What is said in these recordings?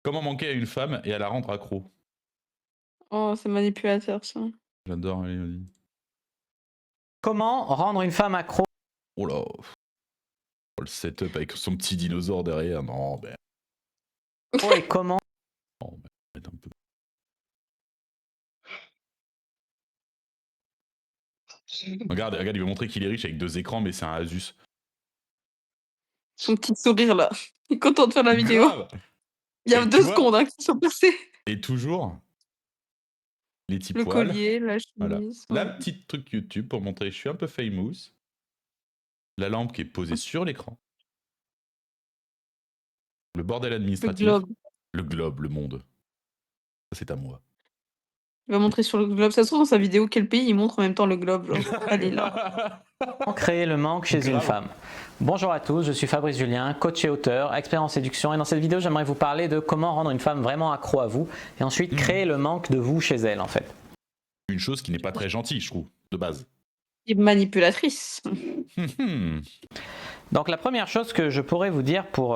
Comment manquer à une femme et à la rendre accro? Oh, c'est manipulateur ça. J'adore, allez, vas-y. Comment rendre une femme accro? Oh là, le setup avec son petit dinosaure derrière. Non, ben, Et comment non, ben, arrête un peu. Regarde, il veut montrer qu'il est riche avec 2 écrans, mais c'est un Asus. Son petit sourire là. Il est content de faire la vidéo. Grave. Il y a Et 2 tu vois secondes hein, qui sont passées. Et toujours les petits Le poils. collier, la Voilà. chemise. La Ouais. petite truc YouTube pour montrer je suis un peu famous. La lampe qui est posée sur l'écran. Le bordel Le administratif. globe. Le globe, le monde. Ça, c'est à moi. Il va montrer sur le globe. Ça se trouve dans sa vidéo quel pays il montre en même temps le globe, genre. Allez là. créer le manque chez une Grave. femme? Bonjour à tous, je suis Fabrice Julien, coach et auteur, expert en séduction, et dans cette vidéo j'aimerais vous parler de comment rendre une femme vraiment accro à vous et ensuite créer le manque de vous chez elle en fait. Une chose qui n'est pas très gentille, je trouve, de base. Et manipulatrice. Donc la première chose que je pourrais vous dire pour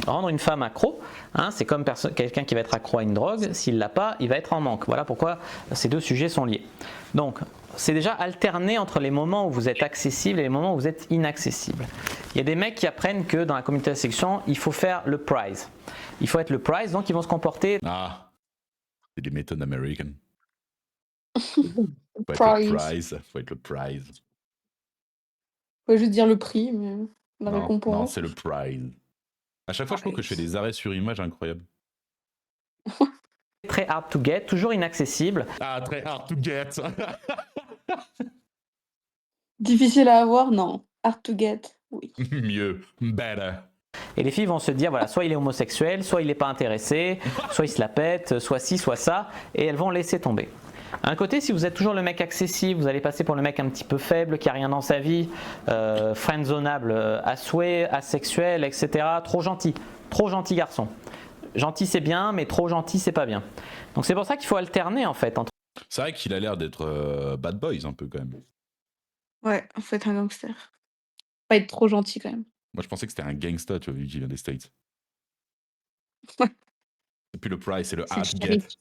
rendre une femme accro, hein, c'est comme quelqu'un qui va être accro à une drogue, s'il ne l'a pas, il va être en manque. Voilà pourquoi ces deux sujets sont liés. Donc c'est déjà alterner entre les moments où vous êtes accessible et les moments où vous êtes inaccessible. Il y a des mecs qui apprennent que dans la communauté de séduction, il faut faire le prize. Il faut être le prize, donc ils vont se comporter. Ah, c'est des méthodes américaines. Faut être Prize. le prize. Faut être le prize. Faut juste dire le prix, mais la Non, récompense. c'est le prize. À chaque fois, je trouve que je fais des arrêts sur image incroyables. Très hard to get, toujours inaccessible. Ah, très hard to get. Difficile à avoir, non. Hard to get, oui. Mieux, better. Et les filles vont se dire, voilà, soit il est homosexuel, soit il n'est pas intéressé, soit il se la pète, soit ci, soit ça, et elles vont laisser tomber. À un côté, si vous êtes toujours le mec accessible, vous allez passer pour le mec un petit peu faible, qui a rien dans sa vie, friendzonable à souhait, asexuel, etc. Trop gentil garçon. Gentil c'est bien, mais trop gentil c'est pas bien. Donc c'est pour ça qu'il faut alterner en fait entre. C'est vrai qu'il a l'air d'être bad boys un peu quand même. Ouais, en fait, un gangster. Pas être trop gentil quand même. Moi, je pensais que c'était un gangsta, tu vois, vu qu'il vient des States. Ouais. C'est plus le price, c'est le C'est hard le to shérif. get.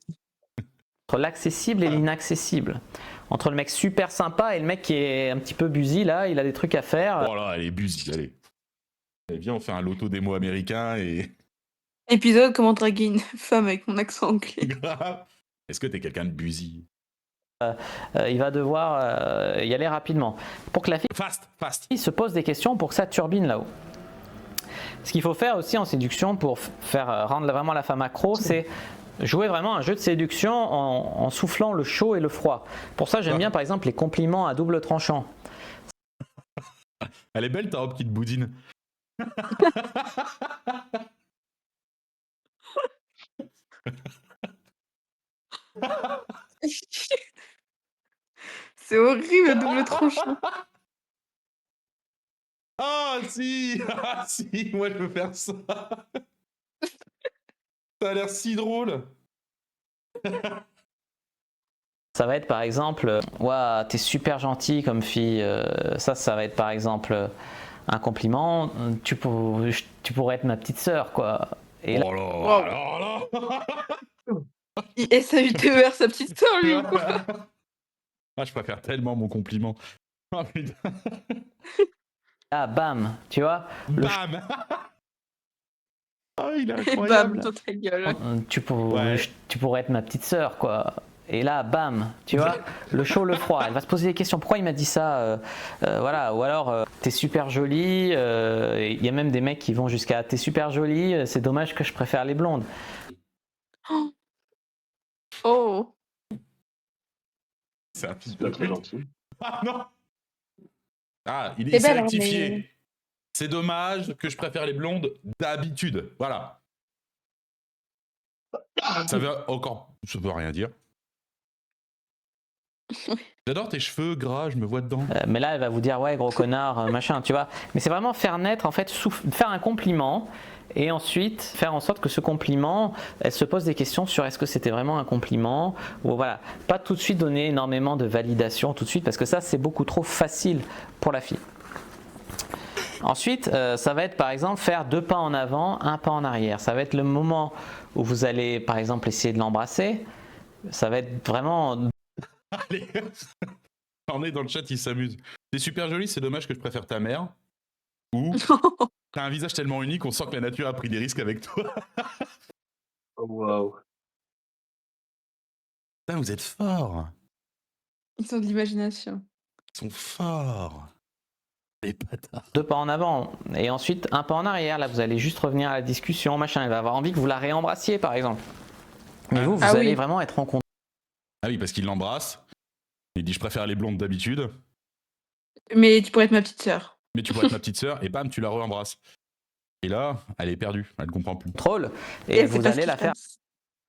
Entre l'accessible et l'inaccessible. Entre le mec super sympa et le mec qui est un petit peu busy là, il a des trucs à faire. Oh là, elle est busy, allez. Allez, viens, on fait un loto démo américain et. Épisode comment draguer une femme avec mon accent anglais. Grave. Est-ce que t'es quelqu'un de busy? Il va devoir y aller rapidement. Pour que la fille Fast. se pose des questions pour que ça turbine là-haut. Ce qu'il faut faire aussi en séduction pour faire rendre vraiment la femme accro, c'est jouer vraiment un jeu de séduction en soufflant le chaud et le froid. Pour ça, j'aime bien par exemple les compliments à double tranchant. Elle est belle ta robe qui te boudine. C'est horrible, double tranchant. Ah si, moi je veux faire ça. Ça a l'air si drôle. Ça va être par exemple, ouah, t'es super gentil comme fille. Ça va être par exemple un compliment. Tu pourrais être ma petite sœur, quoi. Et là, Oh là là. Il SAUTER sa petite sœur, lui, ou quoi? Ah, je préfère tellement mon compliment. Oh putain. là, bam, tu vois. Bam. Oh, il est Bam, incroyable. dans ta gueule. Tu pourrais être ma petite sœur, quoi. Et là, bam, tu vois, le chaud, le froid. Elle va se poser des questions. Pourquoi il m'a dit ça voilà. Ou alors, t'es super jolie. Il y a même des mecs qui vont jusqu'à t'es super jolie. C'est dommage que je préfère les blondes. Oh. C'est un fils de pute. gentil. Ah non. Ah, il C'est s'est belle, hein, rectifié. mais- C'est dommage que je préfère les blondes d'habitude. Voilà. Ça veut encore. Ça veut rien dire. J'adore tes cheveux gras, je me vois dedans. Mais là, elle va vous dire, ouais, gros connard, machin, tu vois. Mais c'est vraiment faire naître, en fait, faire un compliment et ensuite faire en sorte que ce compliment, elle se pose des questions sur est-ce que c'était vraiment un compliment ou voilà. Pas tout de suite donner énormément de validation tout de suite parce que ça, c'est beaucoup trop facile pour la fille. Ensuite, ça va être par exemple faire 2 pas en avant, 1 pas en arrière. Ça va être le moment où vous allez par exemple essayer de l'embrasser. Ça va être vraiment... Allez, on est dans le chat, il s'amuse. T'es super jolie, c'est dommage que je préfère ta mère. Ou t'as un visage tellement unique, on sent que la nature a pris des risques avec toi. Oh, waouh. Putain, vous êtes forts. Ils ont de l'imagination. Ils sont forts. Les bâtards. 2 pas en avant et ensuite 1 pas en arrière. Là, vous allez juste revenir à la discussion, machin. Elle va avoir envie que vous la réembrassiez, par exemple. Mais vous Ah allez oui. vraiment être en contact. Ah oui, parce qu'il l'embrasse. Il dit je préfère les blondes d'habitude, Mais tu pourrais être ma petite sœur. mais tu pourrais être ma petite sœur, et bam, tu la re-embrasses. Et là, elle est perdue, elle comprend plus. Contrôle et Elle sait vous pas ce allez qu'il la faire. fasse.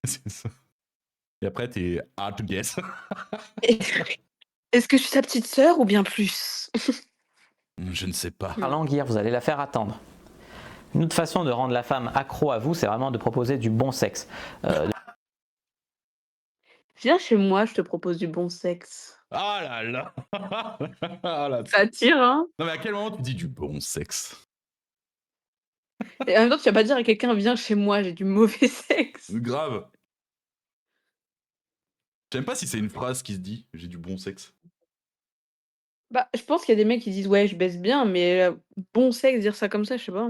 C'est ça. Et après, t'es hard to guess. Est-ce que je suis sa petite sœur ou bien plus? Je ne sais pas. Languir, vous allez la faire attendre. Une autre façon de rendre la femme accro à vous, c'est vraiment de proposer du bon sexe. Viens chez moi, je te propose du bon sexe. Ah là là. Ah là. Ça attire, hein? Non mais à quel moment tu dis du bon sexe? Et en même temps, tu vas pas dire à quelqu'un, viens chez moi, j'ai du mauvais sexe. Grave. J'aime pas si c'est une phrase qui se dit j'ai du bon sexe. Bah, je pense qu'il y a des mecs qui disent ouais, je baisse bien, mais bon sexe, dire ça comme ça, je sais pas.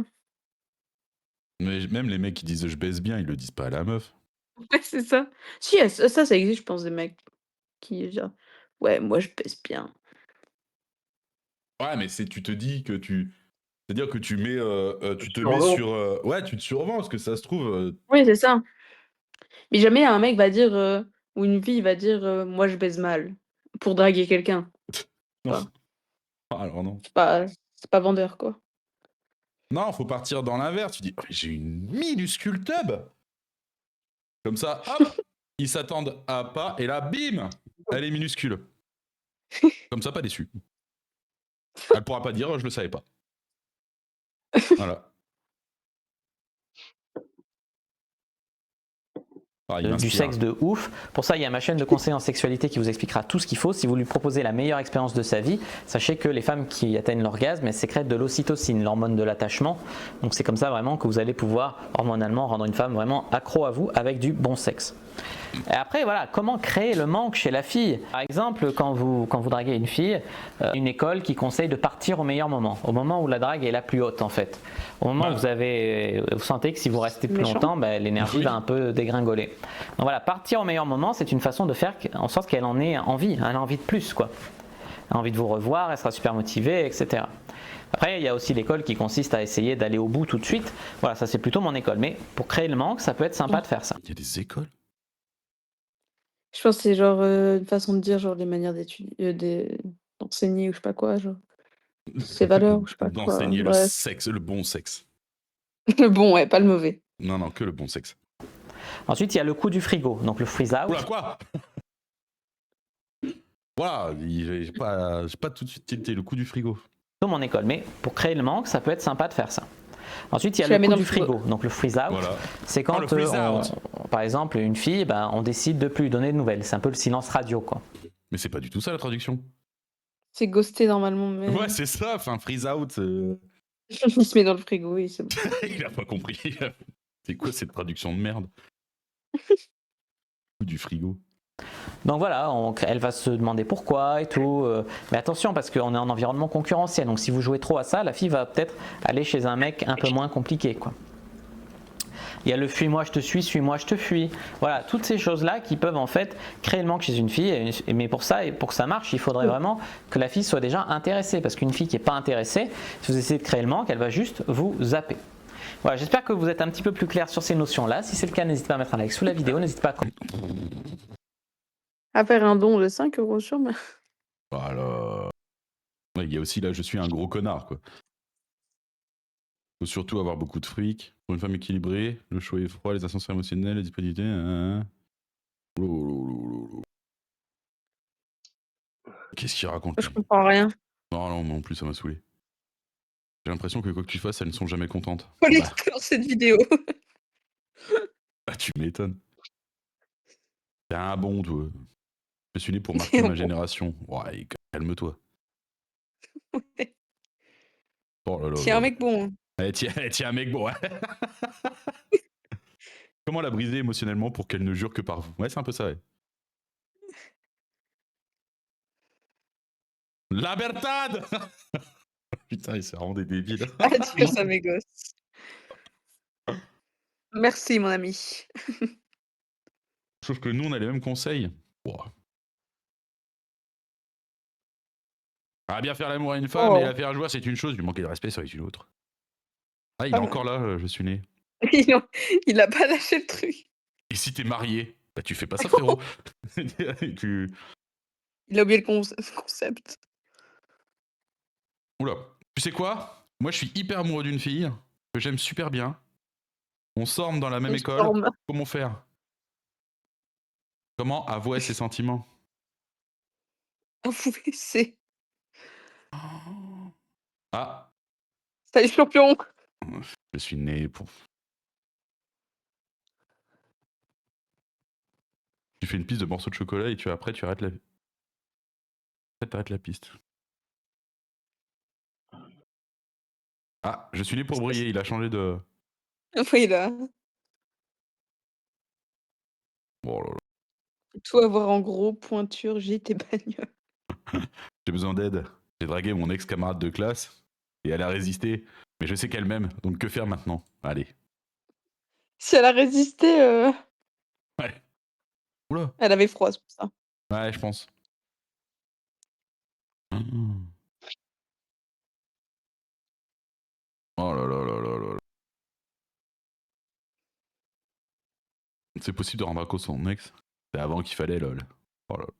Mais même les mecs qui disent je baisse bien, ils le disent pas à la meuf. Ouais, c'est ça. Si, ça existe, je pense, des mecs qui disent ouais, moi je baisse bien. Ouais, mais c'est tu te dis que tu. C'est-à-dire que tu mets. Tu te mets Survends. sur. Ouais, tu te survends, parce que ça se trouve. Oui, c'est ça. Mais jamais un mec va dire ou une fille va dire moi je baise mal pour draguer quelqu'un. Non. Enfin. Alors non. C'est pas vendeur, quoi. Non, faut partir dans l'inverse. Tu dis, oh, j'ai une minuscule tub. Comme ça, hop, ils s'attendent à pas, et là, bim, elle est minuscule. Comme ça, pas déçu. Elle pourra pas dire, oh, je le savais pas. Voilà. Ah, il du m'inspire. sexe de ouf. Pour ça, il y a ma chaîne de conseil en sexualité qui vous expliquera tout ce qu'il faut. Si vous lui proposez la meilleure expérience de sa vie, sachez que les femmes qui atteignent l'orgasme, elles sécrètent de l'ocytocine, l'hormone de l'attachement. Donc c'est comme ça vraiment que vous allez pouvoir hormonalement rendre une femme vraiment accro à vous avec du bon sexe. Et après, voilà, comment créer le manque chez la fille? Par exemple, quand vous draguez une fille, une école qui conseille de partir au meilleur moment, au moment où la drague est la plus haute en fait. Au moment où vous sentez que si vous restez plus Méchant. longtemps, l'énergie va un peu dégringoler. Donc voilà, partir au meilleur moment, c'est une façon de faire en sorte qu'elle en ait envie, elle a envie de plus quoi. Elle a envie de vous revoir, elle sera super motivée, etc. Après, il y a aussi l'école qui consiste à essayer d'aller au bout tout de suite. Voilà, ça c'est plutôt mon école. Mais pour créer le manque, ça peut être sympa de faire ça. Il y a des écoles. Je pense que c'est genre une façon de dire genre les manières d'étudier, d'enseigner ou je sais pas quoi, genre ses valeurs ou je sais pas quoi. D'enseigner le Bref. sexe, le bon sexe. Le bon, ouais, pas le mauvais. Non, que le bon sexe. Ensuite, il y a le coup du frigo, donc le freeze out. Oula, quoi? Voilà, j'ai pas tout de suite tilté le coup du frigo. Dans mon école, mais pour créer le manque, ça peut être sympa de faire ça. Ensuite, il y a Tu la le mets coup dans du le frigo. frigo, donc le freeze out. Voilà. C'est quand le freeze out. par exemple, une fille, on décide de plus lui donner de nouvelles. C'est un peu le silence radio, quoi. Mais c'est pas du tout ça la traduction. C'est ghosté normalement, mais Ouais, c'est ça, enfin freeze out. il se met dans le frigo, oui, c'est bon. Il a pas compris. C'est quoi cette traduction de merde? Du frigo. Donc voilà, elle va se demander pourquoi et tout. Mais attention, parce qu'on est en environnement concurrentiel. Donc si vous jouez trop à ça, la fille va peut-être aller chez un mec un peu moins compliqué, quoi. Il y a le fuis-moi, je te suis, suis-moi, je te fuis. Voilà, toutes ces choses-là qui peuvent en fait créer le manque chez une fille. Mais pour ça, et pour que ça marche, il faudrait vraiment que la fille soit déjà intéressée. Parce qu'une fille qui n'est pas intéressée, si vous essayez de créer le manque, elle va juste vous zapper. Voilà, j'espère que vous êtes un petit peu plus clair sur ces notions-là. Si c'est le cas, n'hésitez pas à mettre un like sous la vidéo. N'hésitez pas À faire un don de 5 € sur ma. Voilà. Ouais, il y a aussi là, je suis un gros connard, quoi. Faut surtout avoir beaucoup de fric. Pour une femme équilibrée, le chaud et froid, les ascenseurs émotionnels, la disponibilité. Qu'est-ce qu'il raconte? Je comprends rien. Non, moi non plus, ça m'a saoulé. J'ai l'impression que quoi que tu fasses, elles ne sont jamais contentes. Faut l'exclure cette vidéo. Bah, tu m'étonnes. T'es un bon, toi. Je suis né pour marquer ma génération. Ouais, calme-toi. Oh là là C'est là un là. mec bon. Hein. Tiens, mec, bon, ouais. Comment la briser émotionnellement pour qu'elle ne jure que par vous? Ouais, c'est un peu ça, ouais. La Bertade. Putain, il s'est vraiment des débiles. Adios à mes gosses. Merci, mon ami. Sauf que nous, on a les mêmes conseils. Wow. Ah, bien faire l'amour à une femme et Oh. la faire joie, c'est une chose, lui manquer de respect, ça est une autre. Ah, il est Ah ouais. encore là, je suis né. Il a pas lâché le truc. Et si t'es marié, bah tu fais pas ça, frérot. tu... Il a oublié le concept. Oula. Tu sais quoi? Moi, je suis hyper amoureux d'une fille que j'aime super bien. On sort dans la même On école. forme. Comment faire? Comment avouer ses sentiments? Avouer, c'est. Ah, Salut, champion. je suis né pour... Tu fais une piste de morceaux de chocolat et après, tu arrêtes la... Après, t'arrêtes la piste. Ah, je suis né pour briller, il a changé de... Oui, là. Oh là là. Tout avoir en gros, pointure, gîte et bagnole. J'ai besoin d'aide. J'ai dragué mon ex-camarade de classe et elle a résisté. Mais je sais qu'elle m'aime, donc que faire maintenant? Allez. Si elle a résisté, Ouais. Oula. elle avait froid, c'est pour ça. Ouais, je pense. Oh là là là là là. C'est possible de rendre à cause son ex? C'est avant qu'il fallait, lol. Oh là là.